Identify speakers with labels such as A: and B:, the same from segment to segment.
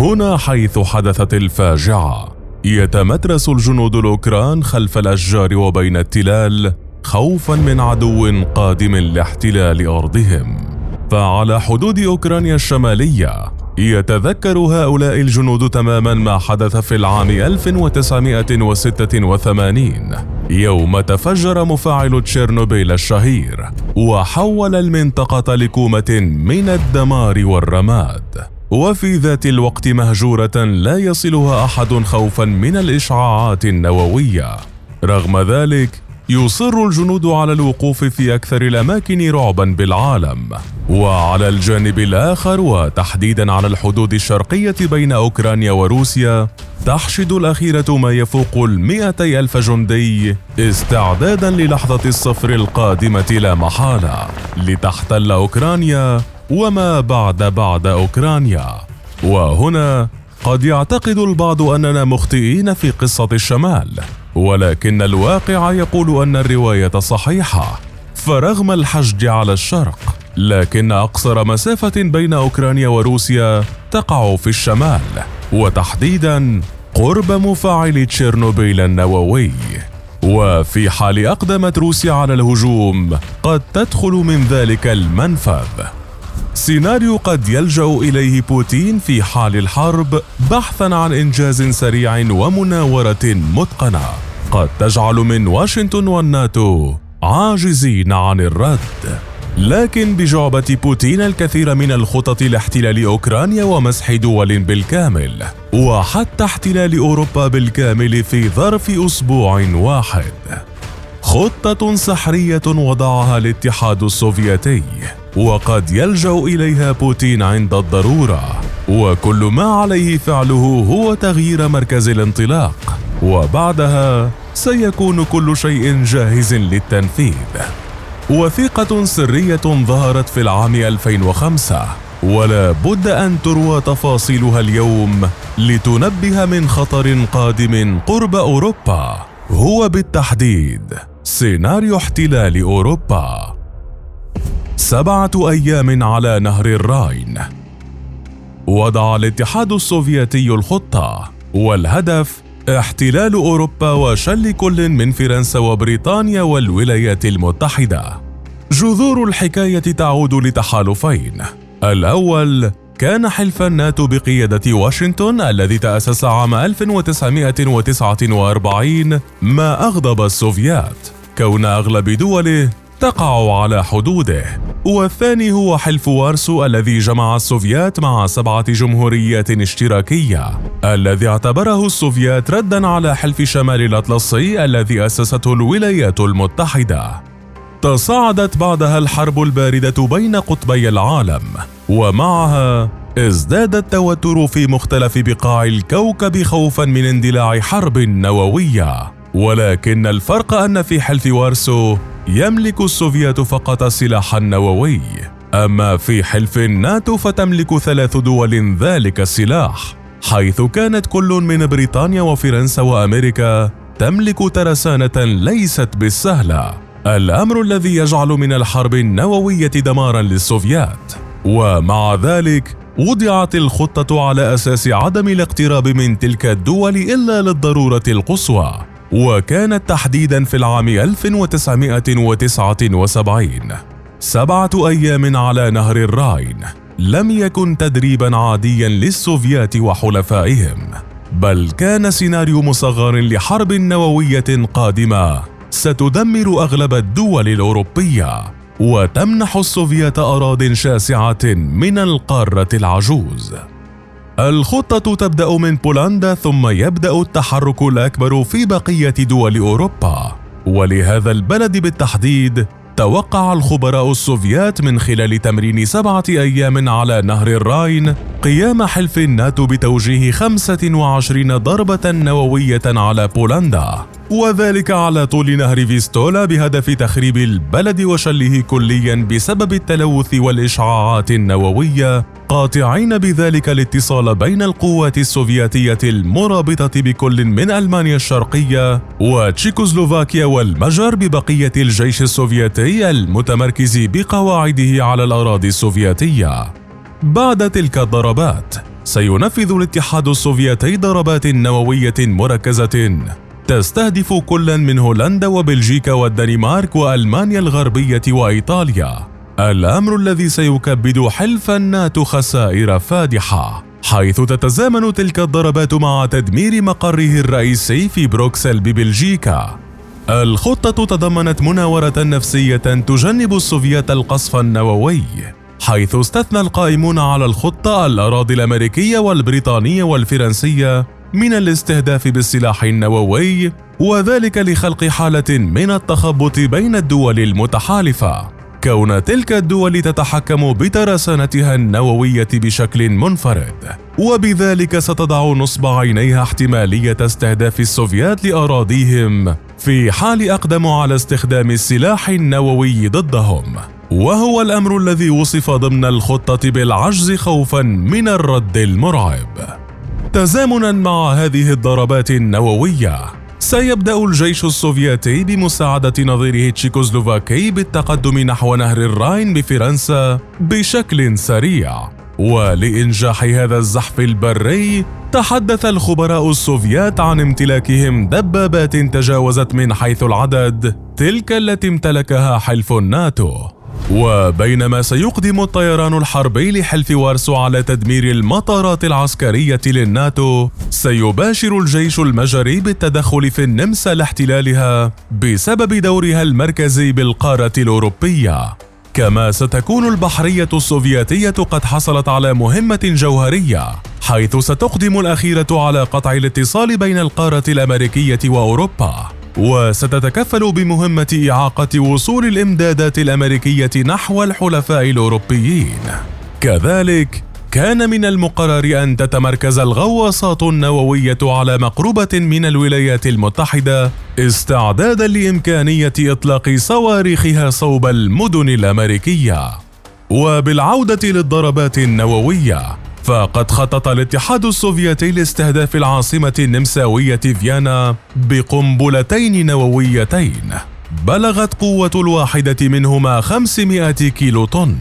A: هنا حيث حدثت الفاجعة. يتمترس الجنود الأوكران خلف الأشجار وبين التلال خوفا من عدو قادم لاحتلال أرضهم. فعلى حدود أوكرانيا الشمالية يتذكر هؤلاء الجنود تماما ما حدث في العام 1986 يوم تفجر مفاعل تشيرنوبيل الشهير وحول المنطقة لكومة من الدمار والرماد، وفي ذات الوقت مهجورة لا يصلها أحد خوفا من الإشعاعات النووية. رغم ذلك يصر الجنود على الوقوف في أكثر الأماكن رعبا بالعالم. وعلى الجانب الآخر وتحديدا على الحدود الشرقية بين أوكرانيا وروسيا تحشد الأخيرة ما يفوق 200,000 جندي استعدادا للحظة الصفر القادمة لا محالة لتحتل أوكرانيا وما بعد أوكرانيا. وهنا قد يعتقد البعض أننا مخطئين في قصة الشمال، ولكن الواقع يقول أن الرواية صحيحة. فرغم الحشد على الشرق، لكن أقصر مسافة بين أوكرانيا وروسيا تقع في الشمال، وتحديدا قرب مفاعل تشيرنوبيل النووي. وفي حال أقدمت روسيا على الهجوم قد تدخل من ذلك المنفذ. سيناريو قد يلجأ إليه بوتين في حال الحرب بحثا عن إنجاز سريع ومناورة متقنة قد تجعل من واشنطن والناتو عاجزين عن الرد. لكن بجعبة بوتين الكثير من الخطط لاحتلال أوكرانيا ومسح دول بالكامل وحتى احتلال أوروبا بالكامل في ظرف أسبوع واحد. خطة سحرية وضعها الاتحاد السوفيتي وقد يلجأ إليها بوتين عند الضرورة، وكل ما عليه فعله هو تغيير مركز الانطلاق، وبعدها سيكون كل شيء جاهز للتنفيذ. وثيقة سرية ظهرت في العام 2005 ولا بد أن تروى تفاصيلها اليوم لتنبه من خطر قادم قرب أوروبا، هو بالتحديد سيناريو احتلال أوروبا. 7 أيام على نهر الراين. وضع الاتحاد السوفيتي الخطة والهدف احتلال أوروبا وشل كل من فرنسا وبريطانيا والولايات المتحدة. جذور الحكاية تعود لتحالفين. الأول كان حلف الناتو بقيادة واشنطن الذي تأسس عام 1949 ما أغضب السوفيات كون أغلب دوله تقع على حدوده. والثاني هو حلف وارسو الذي جمع السوفيات مع 7 جمهوريات اشتراكية الذي اعتبره السوفيات ردا على حلف شمال الأطلسي الذي أسسته الولايات المتحدة. تصاعدت بعدها الحرب الباردة بين قطبي العالم، ومعها ازداد التوتر في مختلف بقاع الكوكب خوفا من اندلاع حرب نووية. ولكن الفرق أن في حلف وارسو يملك السوفيات فقط سلاحا نووي، أما في حلف الناتو فتملك 3 دول ذلك السلاح، حيث كانت كل من بريطانيا وفرنسا وأمريكا تملك ترسانة ليست بالسهلة، الأمر الذي يجعل من الحرب النووية دمارا للسوفيات. ومع ذلك وضعت الخطة على أساس عدم الاقتراب من تلك الدول إلا للضرورة القصوى، وكانت تحديدا في العام 1979. 7 أيام على نهر الراين لم يكن تدريبا عاديا للسوفيات وحلفائهم، بل كان سيناريو مصغر لحرب نووية قادمة ستدمر أغلب الدول الأوروبية وتمنح السوفيات أراضٍ شاسعة من القارة العجوز. الخطة تبدأ من بولندا ثم يبدأ التحرك الأكبر في بقية دول أوروبا، ولهذا البلد بالتحديد توقع الخبراء السوفيات من خلال تمرين 7 أيام على نهر الراين قيام حلف الناتو بتوجيه 25 ضربة نووية على بولندا، وذلك على طول نهر فيستولا بهدف تخريب البلد وشله كليا بسبب التلوث والإشعاعات النووية، قاطعين بذلك الاتصال بين القوات السوفيتية المرابطة بكل من ألمانيا الشرقية وتشيكوسلوفاكيا والمجر ببقية الجيش السوفيتي المتمركز بقواعده على الأراضي السوفيتية. بعد تلك الضربات سينفذ الاتحاد السوفيتي ضربات نووية مركزة تستهدف كل من هولندا وبلجيكا والدنمارك وألمانيا الغربية وإيطاليا، الأمر الذي سيكبد حلف الناتو خسائر فادحة، حيث تتزامن تلك الضربات مع تدمير مقره الرئيسي في بروكسل ببلجيكا. الخطة تضمنت مناورة نفسية تجنب السوفيات القصف النووي، حيث استثنى القائمون على الخطة الأراضي الأمريكية والبريطانية والفرنسية من الاستهداف بالسلاح النووي، وذلك لخلق حالة من التخبط بين الدول المتحالفة، كون تلك الدول تتحكم بترسانتها النووية بشكل منفرد، وبذلك ستضع نصب عينيها احتمالية استهداف السوفيات لأراضيهم في حال أقدموا على استخدام السلاح النووي ضدهم، وهو الأمر الذي وصف ضمن الخطة بالعجز خوفاً من الرد المرعب. تزامناً مع هذه الضربات النووية، سيبدأ الجيش السوفيتي بمساعدة نظيره التشيكوسلوفاكي بالتقدم نحو نهر الراين بفرنسا بشكل سريع، ولإنجاح هذا الزحف البري تحدث الخبراء السوفيات عن امتلاكهم دبابات تجاوزت من حيث العدد تلك التي امتلكها حلف الناتو. وبينما سيقدم الطيران الحربي لحلف وارسو على تدمير المطارات العسكرية للناتو، سيباشر الجيش المجري بالتدخل في النمسا لاحتلالها بسبب دورها المركزي بالقارة الأوروبية. كما ستكون البحرية السوفيتية قد حصلت على مهمة جوهرية، حيث ستقدم الأخيرة على قطع الاتصال بين القارة الأمريكية وأوروبا، وستتكفل بمهمة إعاقة وصول الإمدادات الأمريكية نحو الحلفاء الأوروبيين. كذلك كان من المقرر أن تتمركز الغواصات النووية على مقربة من الولايات المتحدة استعدادا لإمكانية إطلاق صواريخها صوب المدن الأمريكية. وبالعودة للضربات النووية، فقد خطط الاتحاد السوفيتي لاستهداف العاصمة النمساوية فيينا بقنبلتين نوويتين بلغت قوة الواحدة منهما 500 كيلو طن.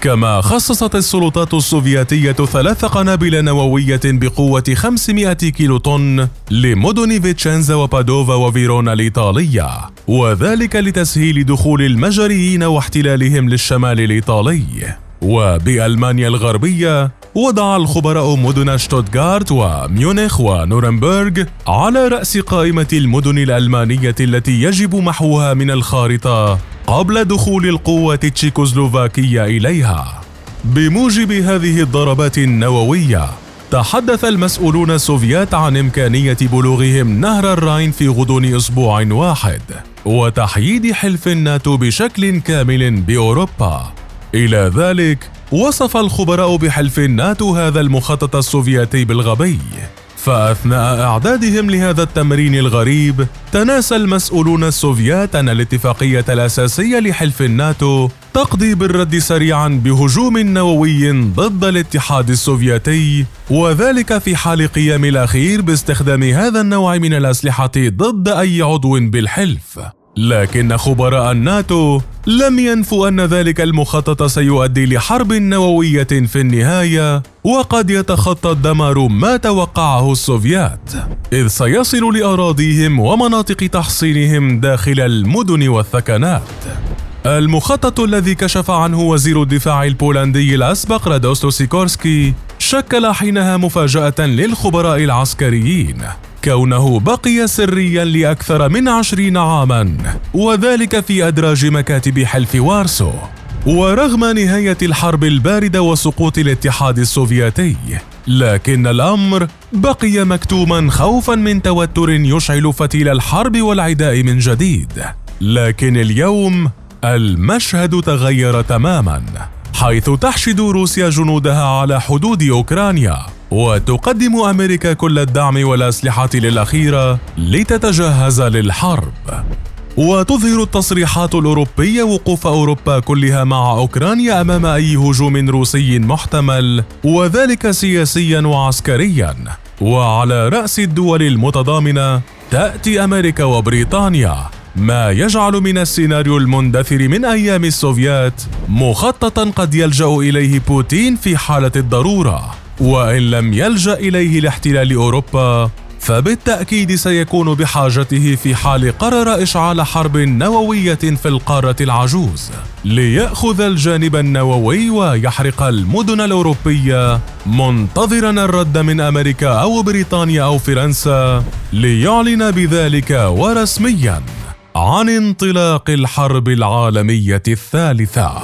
A: كما خصصت السلطات السوفيتية 3 قنابل نووية بقوة 500 كيلو طن لمدن فيتشنزا وبادوفا وفيرونا الإيطالية، وذلك لتسهيل دخول المجريين واحتلالهم للشمال الإيطالي. وبألمانيا الغربية، وضع الخبراء مدن شتوتغارت وميونخ ونورنبرغ على رأس قائمة المدن الألمانية التي يجب محوها من الخارطة قبل دخول القوات التشيكوسلوفاكية إليها. بموجب هذه الضربات النووية، تحدث المسؤولون السوفيات عن إمكانية بلوغهم نهر الراين في غضون أسبوع واحد، وتحييد حلف الناتو بشكل كامل بأوروبا. إلى ذلك، وصف الخبراء بحلف الناتو هذا المخطط السوفيتي بالغبي، فأثناء إعدادهم لهذا التمرين الغريب، تناسى المسؤولون السوفيات أن الاتفاقية الأساسية لحلف الناتو تقضي بالرد سريعا بهجوم نووي ضد الاتحاد السوفيتي، وذلك في حال قيام الأخير باستخدام هذا النوع من الأسلحة ضد أي عضو بالحلف. لكن خبراء الناتو لم ينفوا أن ذلك المخطط سيؤدي لحرب نووية في النهاية، وقد يتخطى الدمار ما توقعه السوفيات، إذ سيصل لأراضيهم ومناطق تحصينهم داخل المدن والثكنات. المخطط الذي كشف عنه وزير الدفاع البولندي الأسبق رادوسلو سيكورسكي شكل حينها مفاجأة للخبراء العسكريين، كونه بقي سريا لأكثر من 20 عاما، وذلك في أدراج مكاتب حلف وارسو. ورغم نهاية الحرب الباردة وسقوط الاتحاد السوفيتي، لكن الأمر بقي مكتوما خوفا من توتر يشعل فتيل الحرب والعداء من جديد. لكن اليوم المشهد تغير تماما، حيث تحشد روسيا جنودها على حدود أوكرانيا، وتقدم أمريكا كل الدعم والأسلحة للأخيرة لتتجهز للحرب. وتظهر التصريحات الأوروبية وقوف أوروبا كلها مع أوكرانيا أمام أي هجوم روسي محتمل، وذلك سياسيا وعسكريا. وعلى رأس الدول المتضامنة تأتي أمريكا وبريطانيا، ما يجعل من السيناريو المندثر من أيام السوفيات مخططا قد يلجأ إليه بوتين في حالة الضرورة. وإن لم يلجأ إليه لاحتلال أوروبا، فبالتأكيد سيكون بحاجته في حال قرر إشعال حرب نووية في القارة العجوز، ليأخذ الجانب النووي ويحرق المدن الأوروبية، منتظراً الرد من أمريكا أو بريطانيا أو فرنسا، ليعلن بذلك ورسمياً عن انطلاق الحرب العالمية الثالثة.